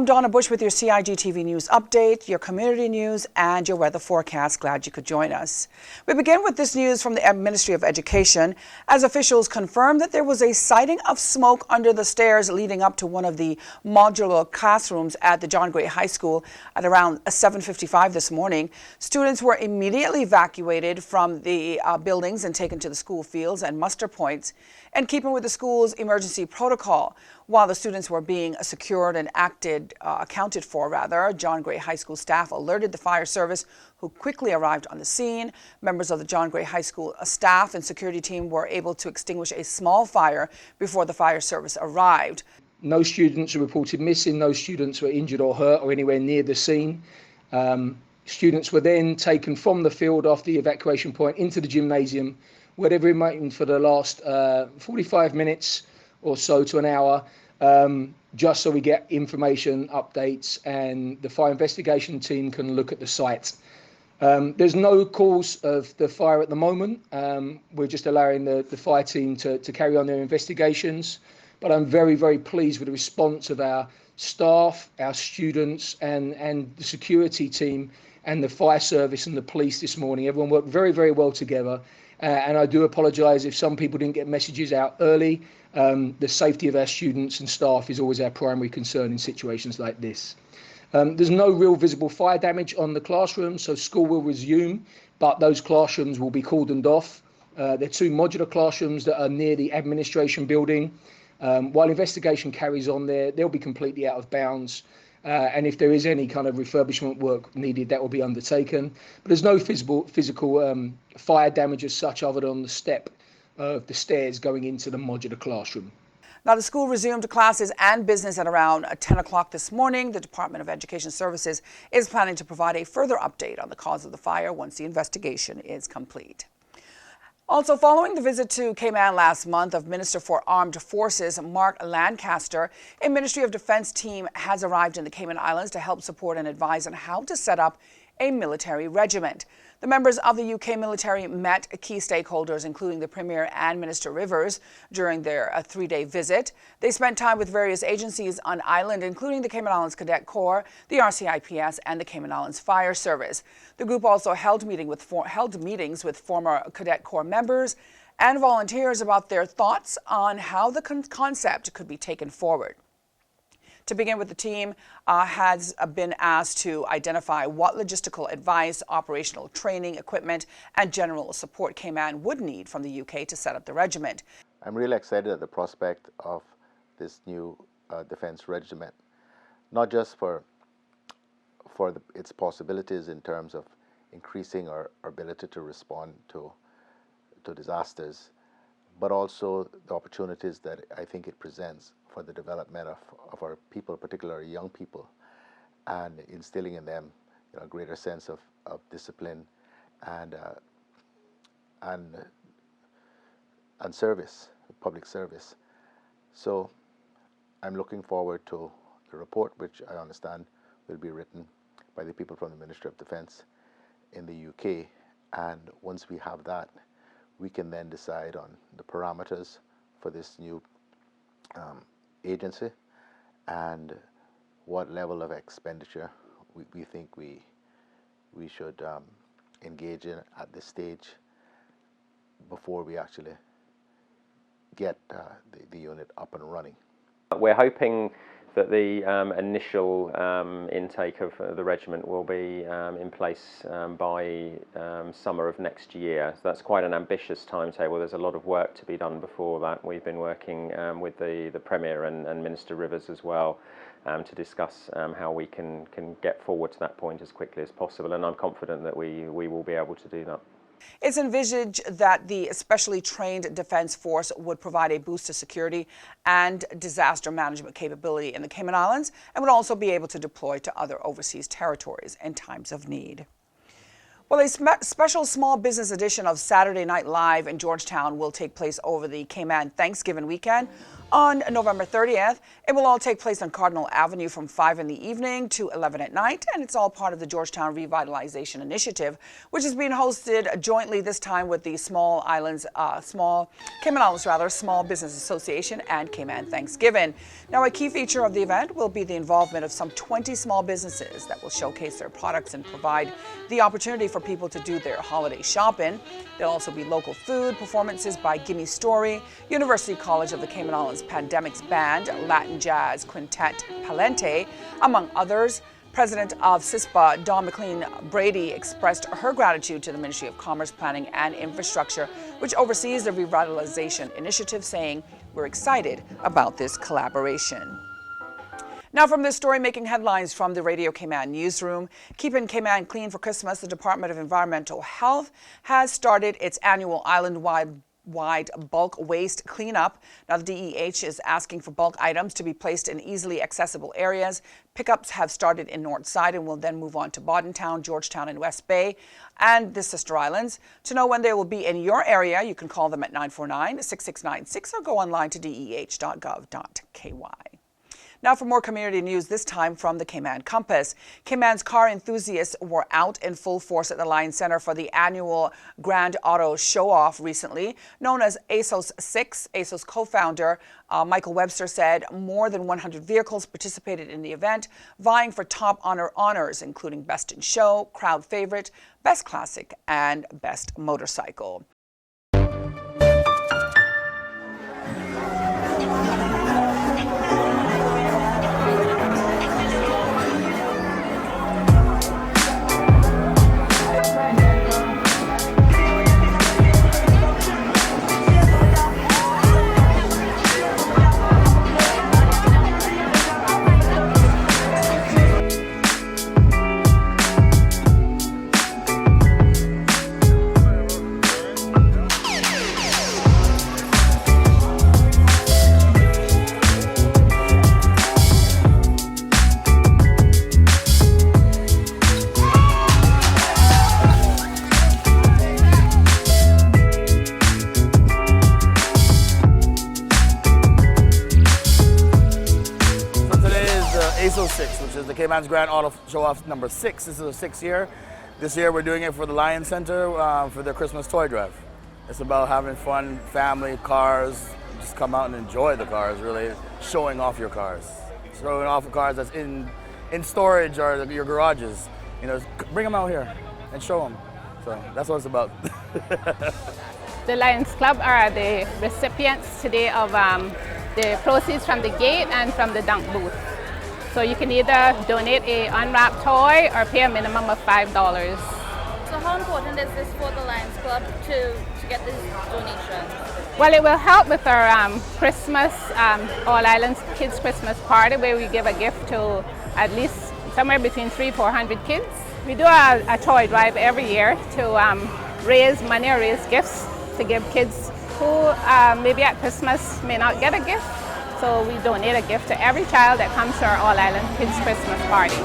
I'm Donna Bush with your CIGTV News Update, your community news, and your weather forecast. Glad you could join us. We begin with this news from the Ministry of Education, as officials confirmed that there was a sighting of smoke under the stairs leading up to one of the modular classrooms at the John Gray High School at around 7:55 this morning. Students were immediately evacuated from the buildings and taken to the school fields and muster points, in keeping with the school's emergency protocol. While the students were being secured and accounted for, John Gray High School staff alerted the fire service, who quickly arrived on the scene. Members of the John Gray High School staff and security team were able to extinguish a small fire before the fire service arrived. No students were reported missing, no students were injured or hurt or anywhere near the scene. Students were then taken from the field after the evacuation point into the gymnasium, where they've remained for the last 45 minutes or so to an hour, just so we get information, updates, and the fire investigation team can look at the site. There's no cause of the fire at the moment. We're just allowing the fire team to carry on their investigations. But I'm very, very pleased with the response of our staff, our students, and the security team and the fire service and the police this morning. Everyone worked very, very well together. And I do apologise if some people didn't get messages out early. The safety of our students and staff is always our primary concern in situations like this. There's no real visible fire damage on the classrooms, so school will resume, but those classrooms will be cordoned off. They're two modular classrooms that are near the administration building. While investigation carries on there, they'll be completely out of bounds. And if there is any kind of refurbishment work needed, that will be undertaken. But there's no physical fire damage as such, other than the step of the stairs going into the modular classroom. Now, the school resumed classes and business at around 10 o'clock this morning. The Department of Education Services is planning to provide a further update on the cause of the fire once the investigation is complete. Also, following the visit to Cayman last month of Minister for Armed Forces Mark Lancaster, a Ministry of Defense team has arrived in the Cayman Islands to help support and advise on how to set up a military regiment. The members of the UK military met key stakeholders, including the Premier and Minister Rivers, during their three-day visit. They spent time with various agencies on island, including the Cayman Islands Cadet Corps, the RCIPS, and the Cayman Islands Fire Service. The group also held meetings with former Cadet Corps members and volunteers about their thoughts on how the concept could be taken forward. To begin with, the team has been asked to identify what logistical advice, operational training, equipment, and general support Cayman would need from the UK to set up the regiment. I'm really excited at the prospect of this new defense regiment, not just for its possibilities in terms of increasing our ability to respond to disasters, but also the opportunities that I think it presents for the development of our people, particularly young people, and instilling in them a greater sense of discipline and service, public service. So I'm looking forward to the report, which I understand will be written by the people from the Ministry of Defence in the UK. And once we have that, we can then decide on the parameters for this new agency and what level of expenditure we think we should engage in at this stage before we actually get the unit up and running. We're hoping that the initial intake of the regiment will be in place by summer of next year. So that's quite an ambitious timetable. There's a lot of work to be done before that. We've been working with the Premier and Minister Rivers as well to discuss how we can get forward to that point as quickly as possible, and I'm confident that we will be able to do that. It's envisaged that the specially trained defense force would provide a boost to security and disaster management capability in the Cayman Islands, and would also be able to deploy to other overseas territories in times of need. Well, a special small business edition of Saturday Night Live in Georgetown will take place over the Cayman Thanksgiving weekend on November 30th. It will all take place on Cardinal Avenue from 5 in the evening to 11 at night, and it's all part of the Georgetown Revitalization Initiative, which is being hosted jointly this time with the Cayman Islands Small Business Association and Cayman Thanksgiving. Now, a key feature of the event will be the involvement of some 20 small businesses that will showcase their products and provide the opportunity for people to do their holiday shopping. There'll also be local food, performances by Gimme Story, University College of the Cayman Islands Pandemics Band, Latin Jazz Quintet Palente, among others. President of CISPA, Dawn McLean Brady, expressed her gratitude to the Ministry of Commerce, Planning and Infrastructure, which oversees the Revitalization Initiative, saying, "We're excited about this collaboration." Now, from this story making headlines from the Radio Cayman newsroom, keeping Cayman clean for Christmas, the Department of Environmental Health has started its annual island-wide bulk waste cleanup. Now, the DEH is asking for bulk items to be placed in easily accessible areas. Pickups have started in Northside and will then move on to Bordentown, Georgetown, and West Bay, and the sister islands. To know when they will be in your area, you can call them at 949-6696 or go online to deh.gov.ky. Now for more community news, this time from the Cayman Compass. Cayman's car enthusiasts were out in full force at the Lion Center for the annual Grand Auto Show-Off recently, known as ASOS 6. ASOS co-founder Michael Webster said more than 100 vehicles participated in the event, vying for top honors, including Best in Show, Crowd Favorite, Best Classic, and Best Motorcycle. ASOS 6, which is the Cayman's Grand Auto Show-Off number 6. This is the 6th year. This year we're doing it for the Lion Center for their Christmas toy drive. It's about having fun, family, cars, just come out and enjoy the cars, really, showing off your cars. Showing off the cars that's in storage or your garages. You know, bring them out here and show them. So that's what it's about. The Lions Club are the recipients today of the proceeds from the gate and from the dunk booth. So you can either donate a unwrapped toy or pay a minimum of $5. So how important is this for the Lions Club to get this donation? Well, it will help with our Christmas, All Islands Kids Christmas Party, where we give a gift to at least somewhere between 300-400 kids. We do a toy drive every year to raise money or raise gifts to give kids who maybe at Christmas may not get a gift. So we donate a gift to every child that comes to our All Island Kids Christmas Party.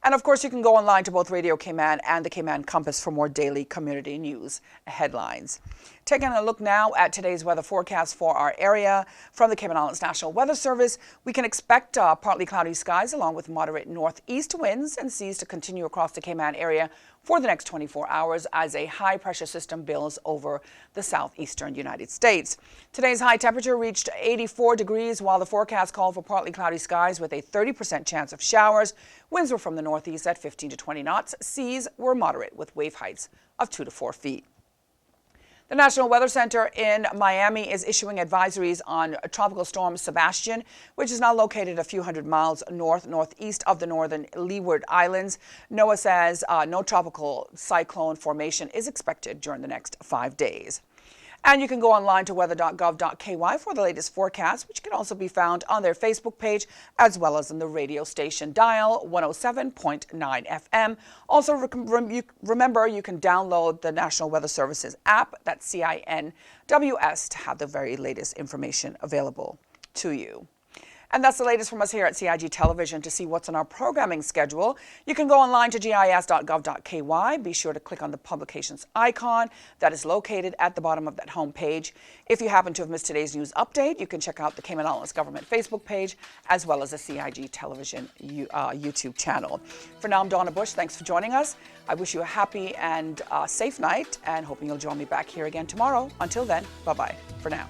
And of course, you can go online to both Radio Cayman and the Cayman Compass for more daily community news headlines. Taking a look now at today's weather forecast for our area. From the Cayman Islands National Weather Service, we can expect partly cloudy skies along with moderate northeast winds and seas to continue across the Cayman area for the next 24 hours as a high-pressure system builds over the southeastern United States. Today's high temperature reached 84 degrees, while the forecast called for partly cloudy skies with a 30% chance of showers. Winds were from the northeast at 15 to 20 knots. Seas were moderate with wave heights of 2 to 4 feet. The National Weather Center in Miami is issuing advisories on Tropical Storm Sebastian, which is now located a few hundred miles northeast of the northern Leeward Islands. NOAA says no tropical cyclone formation is expected during the next 5 days. And you can go online to weather.gov.ky for the latest forecast, which can also be found on their Facebook page as well as on the radio station dial 107.9 FM. Also, remember you can download the National Weather Services app, that's CINWS, to have the very latest information available to you. And that's the latest from us here at CIG Television. To see what's on our programming schedule, you can go online to gis.gov.ky. Be sure to click on the publications icon that is located at the bottom of that home page. If you happen to have missed today's news update, you can check out the Cayman Islands Government Facebook page as well as the CIG Television YouTube channel. For now, I'm Donna Bush. Thanks for joining us. I wish you a happy and safe night, and hoping you'll join me back here again tomorrow. Until then, bye-bye for now.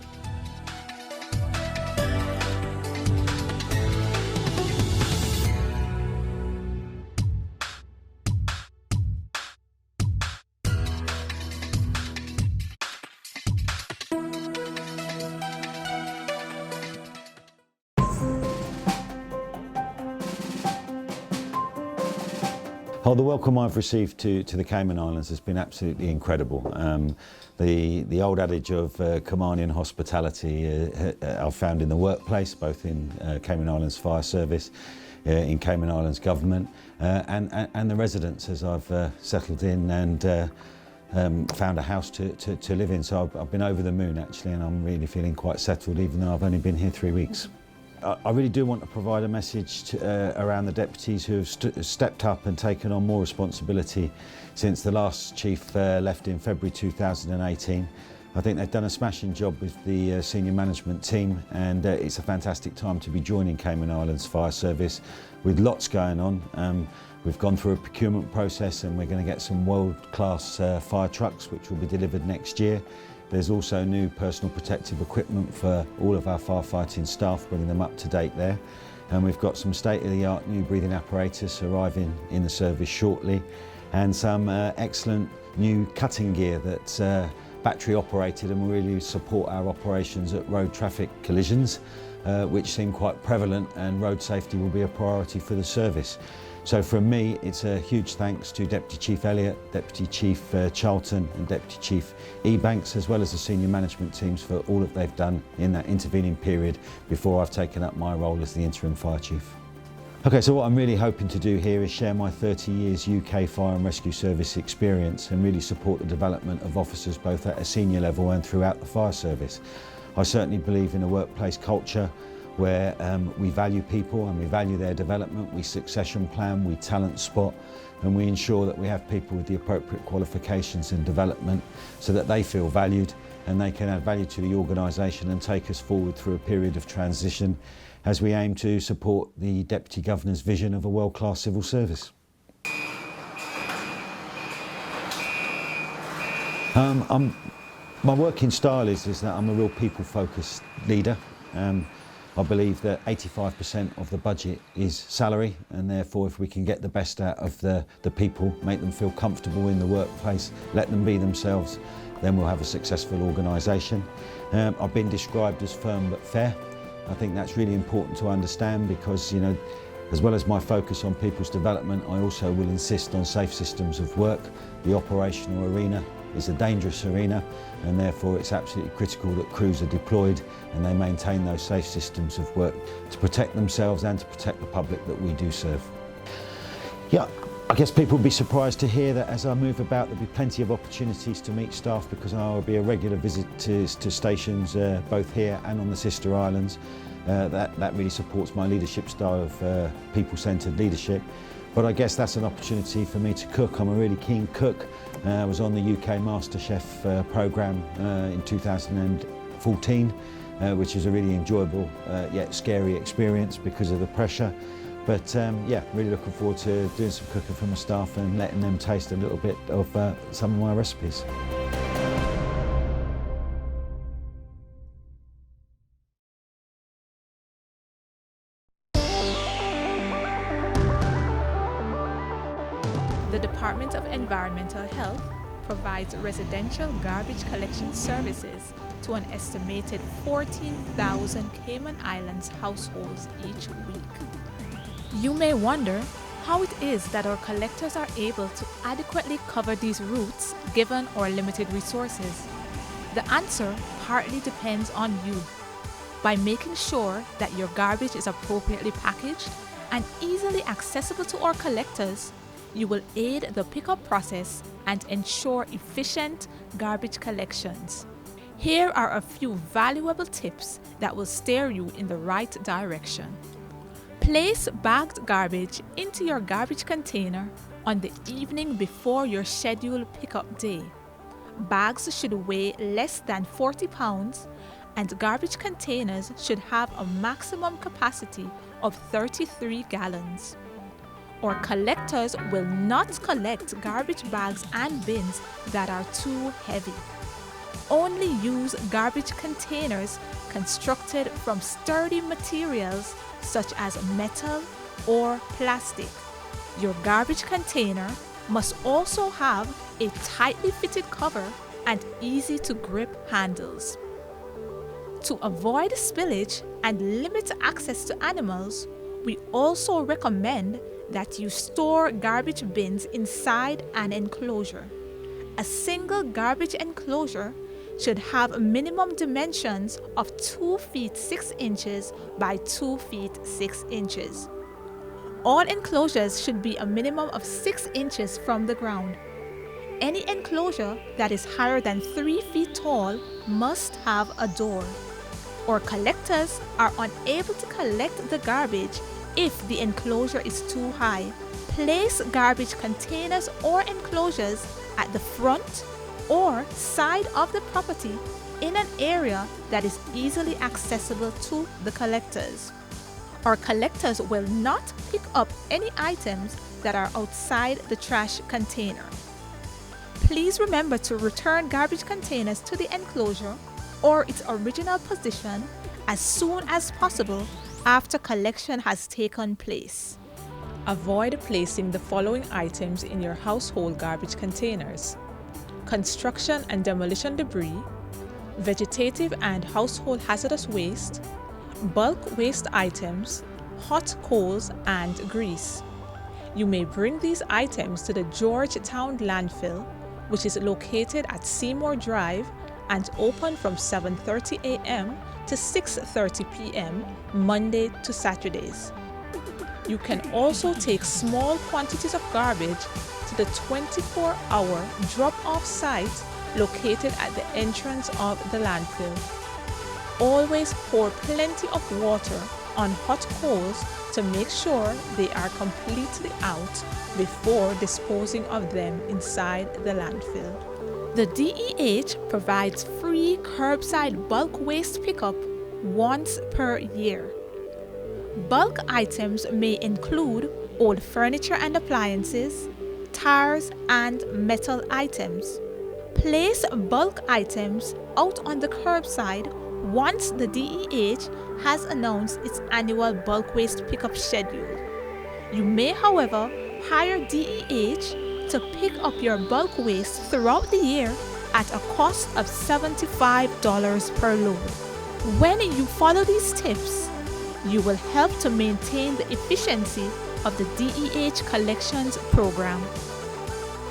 Oh, the welcome I've received to the Cayman Islands has been absolutely incredible. The old adage of Caymanian hospitality I've found in the workplace, both in Cayman Islands Fire Service, in Cayman Islands Government, and the residents as I've settled in and found a house to live in. So I've been over the moon actually, and I'm really feeling quite settled even though I've only been here 3 weeks. I really do want to provide a message around the deputies who have stepped up and taken on more responsibility since the last chief left in February 2018. I think they've done a smashing job with the senior management team, and it's a fantastic time to be joining Cayman Islands Fire Service with lots going on. We've gone through a procurement process and we're going to get some world-class fire trucks which will be delivered next year. There's also new personal protective equipment for all of our firefighting staff, bringing them up to date there. And we've got some state-of-the-art new breathing apparatus arriving in the service shortly, and some excellent new cutting gear that's battery operated and will really support our operations at road traffic collisions, which seem quite prevalent, and road safety will be a priority for the service. So from me, it's a huge thanks to Deputy Chief Elliott, Deputy Chief Charlton and Deputy Chief Ebanks, as well as the senior management teams for all that they've done in that intervening period before I've taken up my role as the Interim Fire Chief. Okay, so what I'm really hoping to do here is share my 30 years UK Fire and Rescue Service experience and really support the development of officers both at a senior level and throughout the fire service. I certainly believe in a workplace culture where we value people and we value their development, we succession plan, we talent spot, and we ensure that we have people with the appropriate qualifications and development so that they feel valued and they can add value to the organisation and take us forward through a period of transition as we aim to support the Deputy Governor's vision of a world-class civil service. My working style is that I'm a real people-focused leader. I believe that 85% of the budget is salary, and therefore if we can get the best out of the people, make them feel comfortable in the workplace, let them be themselves, then we'll have a successful organisation. I've been described as firm but fair. I think that's really important to understand because, you know, as well as my focus on people's development, I also will insist on safe systems of work. The operational arena is a dangerous arena, and therefore it's absolutely critical that crews are deployed and they maintain those safe systems of work to protect themselves and to protect the public that we do serve. Yeah, I guess people will be surprised to hear that as I move about there'll be plenty of opportunities to meet staff because I will be a regular visit to stations both here and on the sister islands. That really supports my leadership style of people-centred leadership. But I guess that's an opportunity for me to cook. I'm a really keen cook. I was on the UK MasterChef programme in 2014, which is a really enjoyable yet scary experience because of the pressure. But yeah, really looking forward to doing some cooking for my staff and letting them taste a little bit of some of my recipes. The Department of Environmental Health provides residential garbage collection services to an estimated 14,000 Cayman Islands households each week. You may wonder how it is that our collectors are able to adequately cover these routes given our limited resources. The answer partly depends on you. By making sure that your garbage is appropriately packaged and easily accessible to our collectors, you will aid the pickup process and ensure efficient garbage collections. Here are a few valuable tips that will steer you in the right direction. Place bagged garbage into your garbage container on the evening before your scheduled pickup day. Bags should weigh less than 40 pounds and garbage containers should have a maximum capacity of 33 gallons. Our collectors will not collect garbage bags and bins that are too heavy. Only use garbage containers constructed from sturdy materials such as metal or plastic. Your garbage container must also have a tightly fitted cover and easy to grip handles. To avoid spillage and limit access to animals, we also recommend that you store garbage bins inside an enclosure. A single garbage enclosure should have minimum dimensions of 2 feet 6 inches by 2 feet 6 inches. All enclosures should be a minimum of 6 inches from the ground. Any enclosure that is higher than 3 feet tall must have a door. Our collectors are unable to collect the garbage if the enclosure is too high. Place garbage containers or enclosures at the front or side of the property in an area that is easily accessible to the collectors. Our collectors will not pick up any items that are outside the trash container. Please remember to return garbage containers to the enclosure or its original position as soon as possible after collection has taken place. Avoid placing the following items in your household garbage containers: construction and demolition debris, vegetative and household hazardous waste, bulk waste items, hot coals, and grease. You may bring these items to the Georgetown landfill, which is located at Seymour Drive and open from 7:30 a.m. to 6:30 p.m. Monday to Saturdays. You can also take small quantities of garbage to the 24-hour drop-off site located at the entrance of the landfill. Always pour plenty of water on hot coals to make sure they are completely out before disposing of them inside the landfill. The DEH provides free curbside bulk waste pickup once per year. Bulk items may include old furniture and appliances, tires, and metal items. Place bulk items out on the curbside once the DEH has announced its annual bulk waste pickup schedule. You may, however, hire DEH to pick up your bulk waste throughout the year at a cost of $75 per load. When you follow these tips, you will help to maintain the efficiency of the DEH collections program.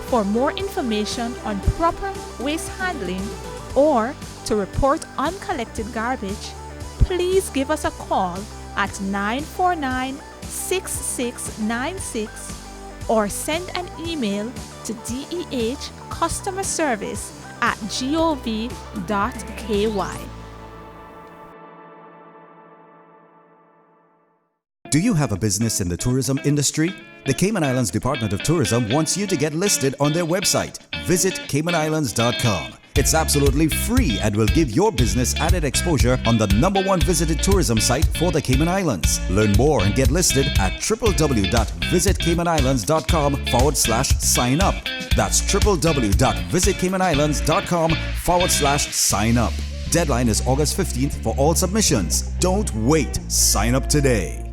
For more information on proper waste handling or to report uncollected garbage, please give us a call at 949-6696 or send an email to dehcustomerservice@gov.ky. Do you have a business in the tourism industry? The Cayman Islands Department of Tourism wants you to get listed on their website. Visit CaymanIslands.com. It's absolutely free and will give your business added exposure on the #1 visited tourism site for the Cayman Islands. Learn more and get listed at www.visitcaymanislands.com/sign up. That's www.visitcaymanislands.com/sign up. Deadline is August 15th for all submissions. Don't wait. Sign up today.